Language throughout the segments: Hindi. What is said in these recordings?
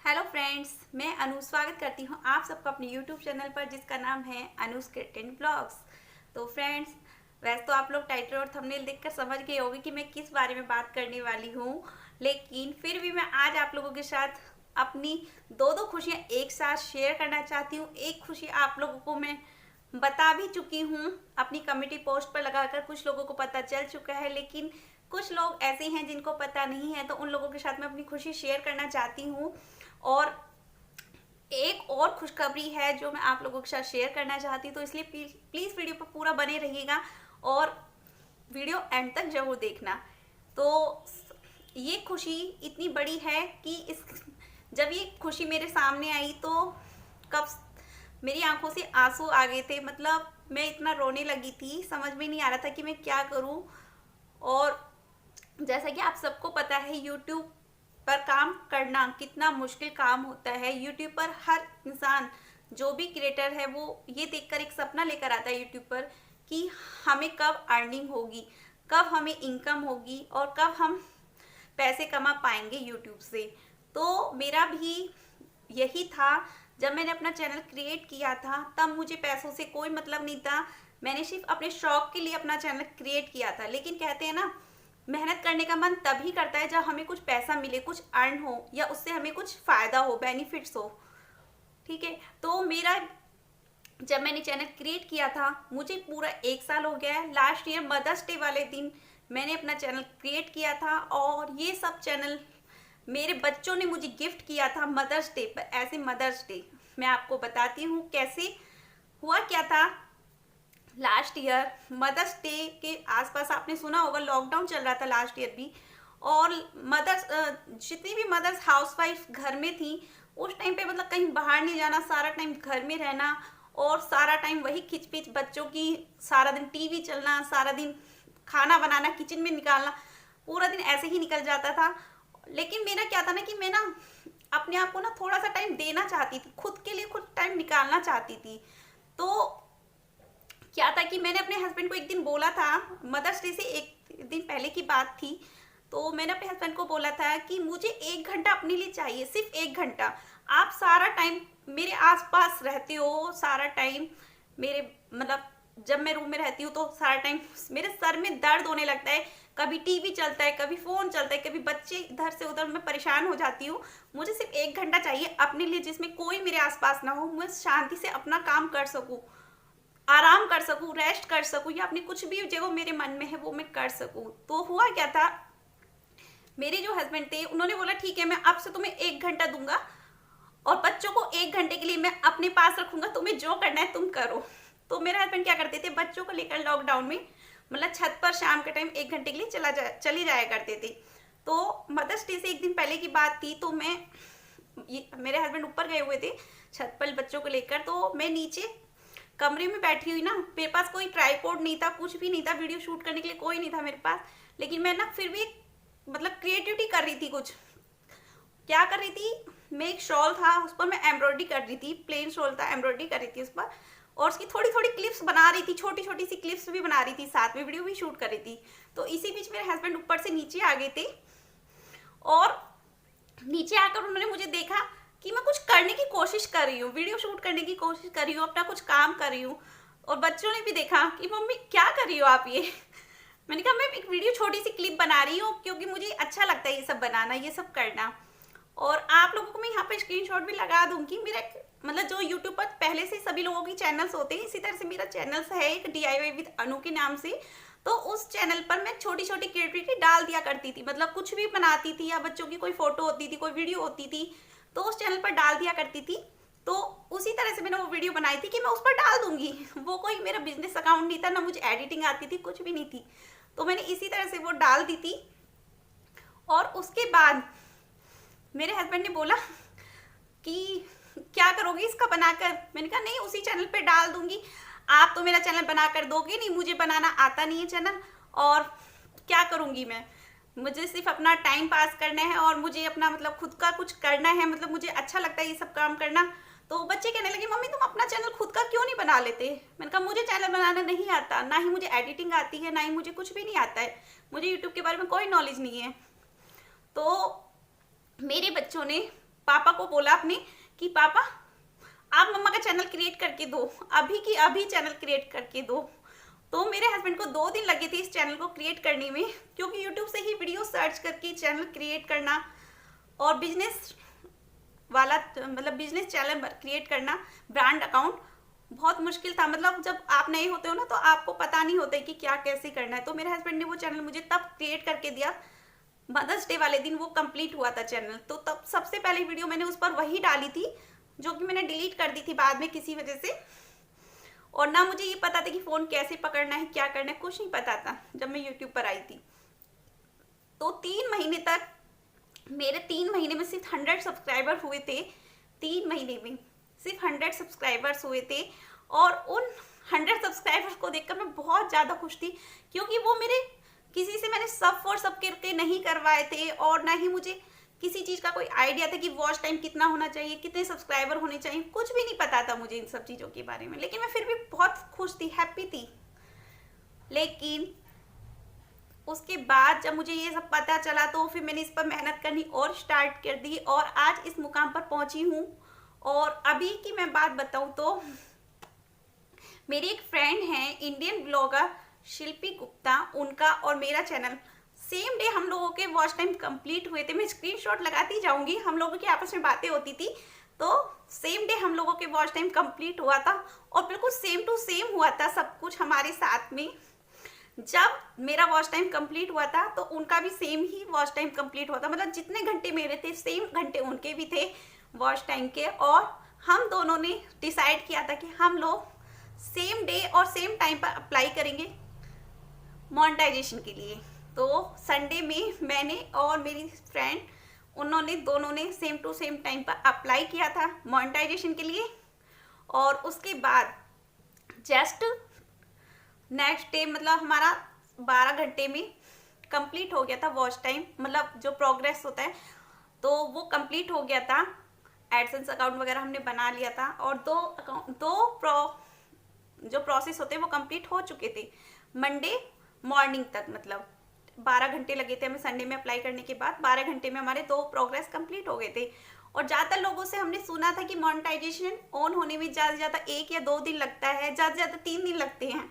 हेलो फ्रेंड्स, मैं अनु स्वागत करती हूँ आप सबका अपने यूट्यूब चैनल पर जिसका नाम है अनुज क्रिएटिव ब्लॉग्स। तो फ्रेंड्स, वैसे तो आप लोग टाइटल और थंबनेल देखकर समझ गए होंगे कि मैं किस बारे में बात करने वाली हूँ, लेकिन फिर भी मैं आज आप लोगों के साथ अपनी दो खुशियाँ एक साथ शेयर करना चाहती हूँ। एक खुशी आप लोगों को मैं बता भी चुकी हूँ अपनी कम्युनिटी पोस्ट पर लगाकर, कुछ लोगों को पता चल चुका है, लेकिन कुछ लोग ऐसे हैं जिनको पता नहीं है, तो उन लोगों के साथ मैं अपनी खुशी शेयर करना चाहती हूँ। और एक और खुशखबरी है जो मैं आप लोगों के साथ शेयर करना चाहती हूँ, तो इसलिए प्लीज वीडियो पर पूरा बने रहिएगा और वीडियो एंड तक जरूर देखना। तो ये खुशी इतनी बड़ी है कि जब ये खुशी मेरे सामने आई तो कब मेरी आंखों से आंसू आ गए थे। मतलब मैं इतना रोने लगी थी, समझ में नहीं आ रहा था कि मैं क्या करूं। और जैसा कि आप सबको पता है, यूट्यूब पर काम करना कितना मुश्किल काम होता है। यूट्यूब पर हर इंसान जो भी क्रिएटर है वो ये देखकर एक सपना लेकर आता है यूट्यूब पर कि हमें कब अर्निंग होगी, कब हमें इनकम होगी और कब हम पैसे कमा पाएंगे यूट्यूब से। तो मेरा भी यही था। जब मैंने अपना चैनल क्रिएट किया था तब मुझे पैसों से कोई मतलब नहीं था। मैंने सिर्फ अपने शौक के लिए अपना चैनल क्रिएट किया था। लेकिन कहते हैं ना, मेहनत करने का मन तभी करता है जब हमें कुछ पैसा मिले, कुछ अर्न हो या उससे हमें कुछ फायदा हो, बेनिफिट्स हो। ठीक है, तो मेरा जब मैंने चैनल क्रिएट किया था मुझे पूरा 1 साल हो गया है। लास्ट ईयर मदर्स डे वाले दिन मैंने अपना चैनल क्रिएट किया था और ये सब चैनल मेरे बच्चों ने मुझे गिफ्ट किया था मदर्स डे पर। ऐसे मदर्स डे मैं आपको बताती हूँ कैसे हुआ क्या था। लास्ट ईयर मदर्स डे के आसपास आपने सुना होगा, लॉकडाउन चल रहा था लास्ट ईयर भी, और मदर्स जितनी भी मदर्स हाउसवाइफ घर में थी उस टाइम पे, मतलब कहीं बाहर नहीं जाना, सारा टाइम घर में रहना और सारा टाइम वही खिचपिच बच्चों की, सारा दिन टीवी चलना, सारा दिन खाना बनाना, किचन में निकालना, पूरा दिन ऐसे ही निकल जाता था। लेकिन मेरा क्या था ना कि मैं ना अपने आप को ना थोड़ा सा टाइम देना चाहती थी, खुद के लिए खुद टाइम निकालना चाहती थी। तो क्या था कि मैंने अपने हस्बैंड को एक दिन बोला था, मदर्स डे से एक दिन पहले की बात थी, तो मैंने अपने हस्बैंड को बोला था कि मुझे 1 घंटा अपने लिए चाहिए, सिर्फ 1 घंटा। आप सारा टाइम मेरे आसपास रहते हो, सारा टाइम मेरे, मतलब जब मैं रूम में रहती हूँ तो सारा टाइम मेरे सर में दर्द होने लगता है। कभी टीवी चलता है, कभी फोन चलता है, कभी बच्चे इधर से उधर, मैं परेशान हो जाती हूँ। मुझे सिर्फ 1 घंटा चाहिए अपने लिए जिसमें कोई मेरे आसपास ना हो, मैं शांति से अपना काम कर सकूँ, आराम कर सकूं, रेस्ट कर सकूं, या अपनी कुछ भी जो मेरे मन में है वो मैं कर सकूं। तो हुआ क्या था, मेरे जो हस्बैंड थे उन्होंने बोला ठीक है, मैं अब से तुम्हें 1 घंटा दूंगा और बच्चों को 1 घंटे के लिए मैं अपने पास रखूंगा, तुम्हें जो करना है तुम करो। तो मेरे हस्बैंड क्या करते थे, बच्चों को लेकर लॉकडाउन में मतलब छत पर शाम के टाइम 1 घंटे के लिए चली जाया करते थे। तो मदर्स डे से एक दिन पहले की बात थी, तो मेरे हस्बैंड ऊपर गए हुए थे छत पर बच्चों को लेकर, तो मैं नीचे कमरे में बैठी हुई ना, मेरे पास कोई ट्राइपॉड नहीं था, कुछ भी नहीं था, वीडियो शूट करने के लिए कोई नहीं था मेरे पास। लेकिन मैं ना फिर भी मतलब क्रिएटिविटी कर रही थी। कुछ क्या कर रही थी, मैं एक शॉल था उस पर मैं एम्ब्रॉयडरी कर रही थी, प्लेन शॉल था, एम्ब्रॉयडरी कर रही थी उस पर, और उसकी थोड़ी थोड़ी क्लिप्स बना रही थी, छोटी छोटी सी क्लिप्स भी बना रही थी, साथ में वीडियो भी शूट कर रही थी। तो इसी बीच मेरे हस्बैंड ऊपर से नीचे आ गए थे और नीचे आकर उन्होंने मुझे देखा कि मैं कुछ करने की कोशिश कर रही हूँ, वीडियो शूट करने की कोशिश कर रही हूँ, अपना कुछ काम कर रही हूँ। और बच्चों ने भी देखा कि मम्मी क्या कर रही हो आप ये। मैंने कहा मैं एक वीडियो छोटी सी क्लिप बना रही हूँ क्योंकि मुझे अच्छा लगता है ये सब बनाना, ये सब करना। और आप लोगों को मैं यहाँ पे स्क्रीनशॉट भी लगा दूंगी। मेरा मतलब जो यूट्यूब पर पहले से सभी लोगों की चैनल्स होते हैं, इसी तरह से मेरा चैनल है एक DIY विद अनु के नाम से। तो उस चैनल पर मैं छोटी छोटी क्रिएटिविटी डाल दिया करती थी, मतलब कुछ भी बनाती थी या बच्चों की कोई फोटो होती थी, कोई वीडियो होती थी तो उस चैनल पर डाल दिया करती थी। तो उसी तरह से मैंने वो वीडियो बनाई थी कि मैं उस पर डाल दूंगी। वो कोई मेरा बिजनेस अकाउंट नहीं था, ना मुझे एडिटिंग आती थी, कुछ भी नहीं थी। तो मैंने इसी तरह से वो डाल दी थी। और उसके बाद मेरे हस्बैंड ने बोला कि क्या करोगी इसका बनाकर। मैंने कहा नहीं, उसी चैनल पे डाल दूंगी। आप तो मेरा चैनल बनाकर दोगे नहीं, मुझे बनाना आता नहीं है चैनल, और क्या करूंगी मैं, मुझे सिर्फ अपना टाइम पास करना है और मुझे अपना मतलब खुद का कुछ करना है, मतलब मुझे अच्छा लगता है ये सब काम करना। तो बच्चे कहने लगे मम्मी तुम अपना चैनल खुद का क्यों नहीं बना लेते। मैंने कहा मुझे चैनल बनाना नहीं आता, ना ही मुझे एडिटिंग आती है, ना ही मुझे कुछ भी नहीं आता है, मुझे यूट्यूब के बारे में कोई नॉलेज नहीं है। तो मेरे बच्चों ने पापा को बोला अपने कि पापा आप मम्मा का चैनल क्रिएट करके दो, अभी की अभी चैनल क्रिएट करके दो। तो मेरे हस्बैंड को 2 दिन लगे थे इस चैनल को क्रिएट करने में, क्योंकि यूट्यूब से ही वीडियो सर्च करके चैनल क्रिएट करना और बिजनेस वाला मतलब बिजनेस चैनल क्रिएट करना, ब्रांड अकाउंट बहुत मुश्किल था। मतलब जब आप नए होते हो ना तो आपको पता नहीं होता है कि क्या कैसे करना है। तो मेरे हस्बैंड ने वो चैनल मुझे तब क्रिएट करके दिया, मदर्स डे वाले दिन वो कंप्लीट हुआ था चैनल। तो तब सबसे पहली वीडियो मैंने उस पर वही डाली थी, जो कि मैंने डिलीट कर दी थी बाद में किसी वजह से। और ना मुझे ये पता था कि फ़ोन कैसे पकड़ना है, क्या करना है, कुछ नहीं पता था जब मैं यूट्यूब पर आई थी। तो 3 महीने तक मेरे 3 महीने में सिर्फ 100 सब्सक्राइबर हुए थे। 3 महीने में सिर्फ 100 सब्सक्राइबर्स हुए थे। और उन 100 सब्सक्राइबर्स को देखकर मैं बहुत ज़्यादा खुश थी, क्योंकि वो मेरे किसी से मैंने सब फॉर सब करके नहीं करवाए थे, और ना ही मुझे किसी चीज़ का कोई आइडिया था कि वॉच टाइम कितना होना चाहिए, कितने सब्सक्राइबर होने चाहिए, कुछ भी नहीं पता था मुझे इन सब चीज़ों के बारे में। लेकिन मैं फिर भी बहुत खुश थी, हैप्पी थी। लेकिन उसके बाद जब मुझे ये सब पता चला तो फिर मैंने इस पर मेहनत करनी और स्टार्ट कर दी, और आज इस मुकाम पर पहुंची हूँ। और अभी की मैं बात बताऊं तो मेरी एक फ्रेंड है इंडियन ब्लॉगर शिल्पी गुप्ता, उनका और मेरा चैनल सेम डे हम लोगों के वॉच टाइम कंप्लीट हुए थे। मैं स्क्रीनशॉट लगाती जाऊंगी, हम लोगों की आपस में बातें होती थी। तो सेम डे हम लोगों के वॉच टाइम कंप्लीट हुआ था, और बिल्कुल सेम टू सेम हुआ था सब कुछ हमारे साथ में। जब मेरा वॉच टाइम कंप्लीट हुआ था तो उनका भी सेम ही वॉच टाइम कंप्लीट हुआ था। मतलब जितने घंटे मेरे थे सेम घंटे उनके भी थे वॉच टाइम के। और हम दोनों ने डिसाइड किया था कि हम लोग सेम डे और सेम टाइम पर अप्लाई करेंगे मोनेटाइजेशन के लिए। तो संडे में मैंने और मेरी फ्रेंड उन्होंने दोनों ने सेम टू सेम टाइम पर अप्लाई किया था मोनेटाइजेशन के लिए। और उसके बाद जस्ट नेक्स्ट डे मतलब हमारा 12 घंटे में कंप्लीट हो गया था वॉच टाइम, मतलब जो प्रोग्रेस होता है तो वो कंप्लीट हो गया था। एडसेंस अकाउंट वगैरह हमने बना लिया था, और जो प्रोसेस होते हैं वो कंप्लीट हो चुके थे मंडे मॉर्निंग तक। मतलब 12 घंटे लगे थे हमें संडे में अप्लाई करने के बाद, 12 घंटे में हमारे 2 प्रोग्रेस कंप्लीट हो गए थे। और ज़्यादातर लोगों से हमने सुना था कि मोनेटाइजेशन ऑन होने में ज़्यादा से ज़्यादा 1 या 2 दिन लगता है, ज़्यादा से ज़्यादा 3 दिन लगते हैं।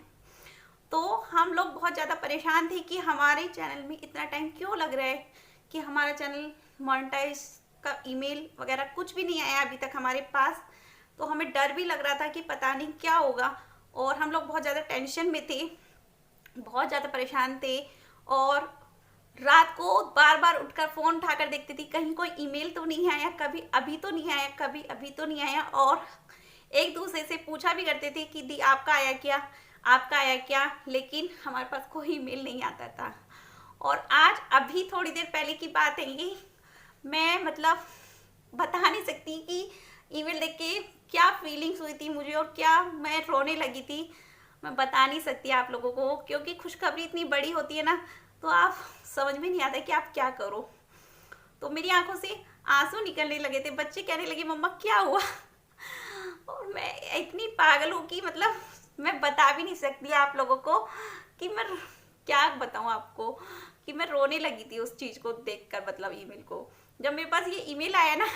तो हम लोग बहुत ज़्यादा परेशान थे कि हमारे चैनल में इतना टाइम क्यों लग रहा है, कि हमारा चैनल मोनेटाइज का ईमेल वगैरह कुछ भी नहीं आया अभी तक हमारे पास। तो हमें डर भी लग रहा था कि पता नहीं क्या होगा, और हम लोग बहुत ज़्यादा टेंशन में थे, बहुत ज़्यादा परेशान थे। और रात को बार बार उठकर फ़ोन उठाकर देखती थी कहीं कोई ईमेल तो नहीं आया, कभी अभी तो नहीं आया, कभी अभी तो नहीं आया। और एक दूसरे से पूछा भी करते थे कि दी आपका आया क्या, आपका आया क्या, लेकिन हमारे पास कोई ईमेल नहीं आता था। और आज अभी थोड़ी देर पहले की बात है ये, मैं मतलब बता नहीं सकती कि ईमेल देख के क्या फीलिंग्स हुई थी मुझे, और क्या मैं रोने लगी थी, मैं बता नहीं सकती आप लोगों को। क्योंकि खुशखबरी इतनी बड़ी होती है ना, तो आप समझ में नहीं आता कि आप क्या करो। तो मेरी आंखों से आंसू निकलने लगे थे, बच्चे कहने लगे मम्मा क्या हुआ। और मैं इतनी पागल हूँ कि मतलब मैं बता भी नहीं सकती आप लोगों को कि मैं क्या बताऊँ आपको, कि मैं रोने लगी थी उस चीज़ को देखकर। मतलब ईमेल को जब मेरे पास ये ईमेल आया ना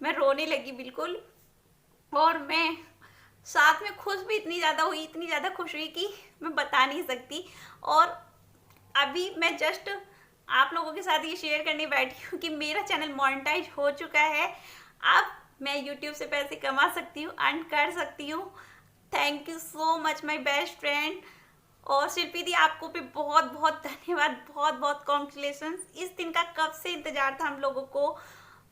मैं रोने लगी बिल्कुल। और मैं साथ में खुश भी इतनी ज़्यादा हुई, इतनी ज़्यादा खुश हुई कि मैं बता नहीं सकती। और अभी मैं जस्ट आप लोगों के साथ ये शेयर करने बैठी हूँ कि मेरा चैनल मोनेटाइज हो चुका है। अब मैं यूट्यूब से पैसे कमा सकती हूँ, अर्न कर सकती हूँ। Thank you so much my best friend. और शिल्पी दी आपको भी बहुत बहुत धन्यवाद, बहुत बहुत कॉन्ग्रेचुलेशंस। इस दिन का कब से इंतजार था हम लोगों को।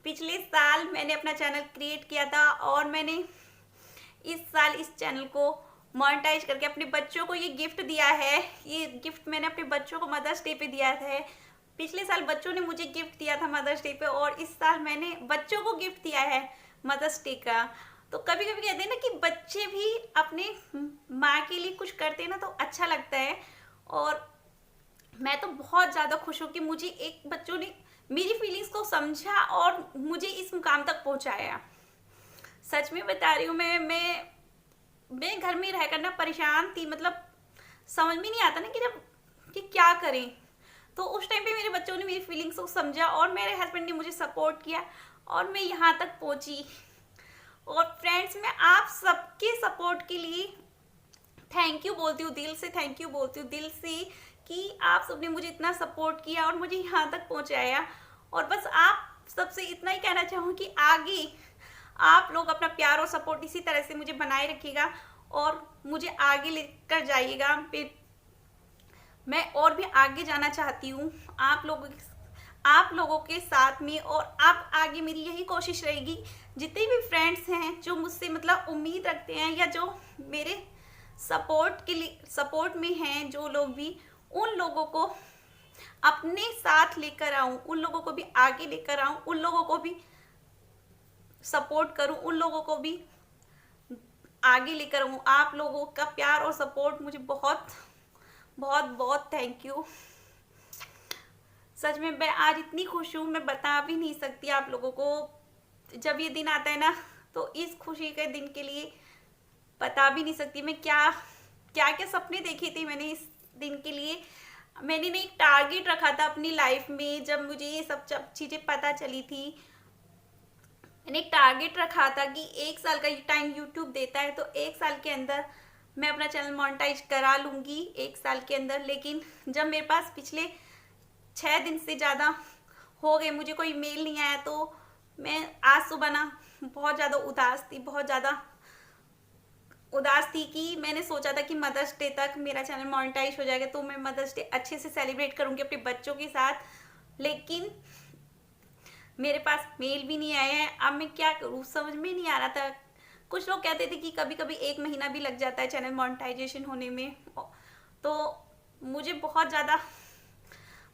पिछले साल मैंने अपना चैनल क्रिएट किया था, और मैंने इस साल इस चैनल को मोनेटाइज करके अपने बच्चों को ये गिफ्ट दिया है। ये गिफ्ट मैंने अपने बच्चों को मदर्स डे पे दिया था। पिछले साल बच्चों ने मुझे गिफ्ट दिया था मदर्स डे पे, और इस साल मैंने बच्चों को गिफ्ट दिया है मदर्स डे का। तो कभी कभी कहते हैं ना कि बच्चे भी अपने माँ के लिए कुछ करते हैं ना तो अच्छा लगता है। और मैं तो बहुत ज़्यादा खुश हूँ कि मुझे एक बच्चों ने मेरी फीलिंग्स को समझा और मुझे इस मुकाम तक पहुँचाया। सच में बता रही हूँ, मैं घर में रह कर ना परेशान थी। मतलब समझ में नहीं आता ना कि क्या करें। तो उस टाइम पे मेरे बच्चों ने मेरी फीलिंग्स को समझा, और मेरे हस्बैंड ने मुझे सपोर्ट किया, और मैं यहाँ तक पहुँची। और फ्रेंड्स, मैं आप सबके सपोर्ट के लिए थैंक यू बोलती हूँ, दिल से थैंक यू बोलती हूँ, दिल से, कि आप सबने मुझे इतना सपोर्ट किया और मुझे यहाँ तक पहुँचाया। और बस आप सबसे इतना ही कहना चाहूँ कि आगे आप लोग अपना प्यार और सपोर्ट इसी तरह से मुझे बनाए रखिएगा और मुझे आगे लेकर जाइएगा। फिर मैं और भी आगे जाना चाहती हूँ आप लोगों के साथ में। और आप आगे मेरी यही कोशिश रहेगी, जितने भी फ्रेंड्स हैं जो मुझसे मतलब उम्मीद रखते हैं या जो मेरे सपोर्ट में हैं, जो लोग भी, उन लोगों को अपने साथ लेकर आऊं, उन लोगों को भी आगे लेकर आऊं, उन लोगों को भी सपोर्ट करूं, उन लोगों को भी आगे लेकर आऊं। आप लोगों का प्यार और सपोर्ट मुझे बहुत बहुत बहुत थैंक यू। सच में मैं आज इतनी खुश हूँ, मैं बता भी नहीं सकती आप लोगों को। जब ये दिन आता है ना, तो इस खुशी के दिन के लिए बता भी नहीं सकती मैं क्या क्या क्या सपने देखे थे मैंने इस दिन के लिए। मैंने एक टारगेट रखा था अपनी लाइफ में। जब मुझे ये सब चीज़ें पता चली थी, मैंने एक टारगेट रखा था कि 1 साल का टाइम यूट्यूब देता है, तो 1 साल के अंदर मैं अपना चैनल मोनेटाइज करा लूँगी, 1 साल के अंदर। लेकिन जब मेरे पास पिछले 6 दिन से ज़्यादा हो गए, मुझे कोई मेल नहीं आया, तो मैं आज सुबह ना बहुत ज़्यादा उदास थी कि मैंने सोचा था कि मदर्स डे तक मेरा चैनल मोनेटाइज हो जाएगा, तो मैं मदर्स डे अच्छे से सेलिब्रेट करूँगी अपने बच्चों के साथ। लेकिन मेरे पास मेल भी नहीं आया है। अब मैं क्या करूँ, समझ में नहीं आ रहा था। कुछ लोग कहते थे कि कभी कभी 1 महीना भी लग जाता है चैनल मोनेटाइजेशन होने में। तो मुझे बहुत ज़्यादा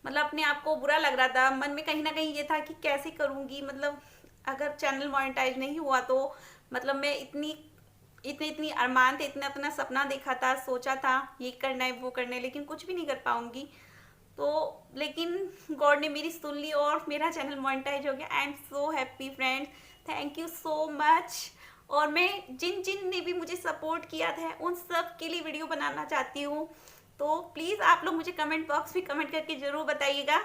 मतलब अपने आप को बुरा लग रहा था। मन में कहीं ना कहीं ये था कि कैसे करूँगी, मतलब अगर चैनल मोनेटाइज नहीं हुआ तो मतलब मैं इतनी अरमान थे, इतना अपना सपना देखा था, सोचा था ये करना है वो करना है, लेकिन कुछ भी नहीं कर पाऊंगी। तो लेकिन गॉड ने मेरी सुन ली और मेरा चैनल मोनेटाइज हो गया। I am so happy friends, thank you so much. और मैं जिन ने भी मुझे सपोर्ट किया था उन सब के लिए वीडियो बनाना चाहती हूँ। तो प्लीज़ आप लोग मुझे कमेंट बॉक्स में कमेंट करके ज़रूर बताइएगा।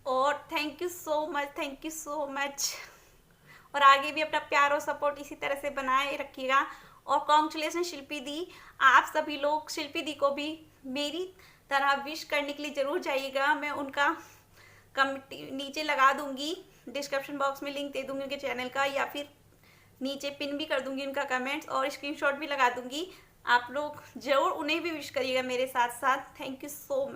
और thank you so much, thank you so much. और आगे भी अपना प्यार और सपोर्ट इसी तरह से बनाए रखिएगा। और कॉन्ग्रेचुलेसन शिल्पी दी, आप सभी लोग शिल्पी दी को भी मेरी तरह विश करने के लिए ज़रूर जाइएगा। मैं उनका कमेंट नीचे लगा दूंगी, डिस्क्रिप्शन बॉक्स में लिंक दे दूंगी उनके चैनल का, या फिर नीचे पिन भी कर दूंगी उनका कमेंट्स, और स्क्रीनशॉट भी लगा दूंगी। आप लोग ज़रूर उन्हें भी विश करिएगा मेरे साथ साथ। Thank you so much.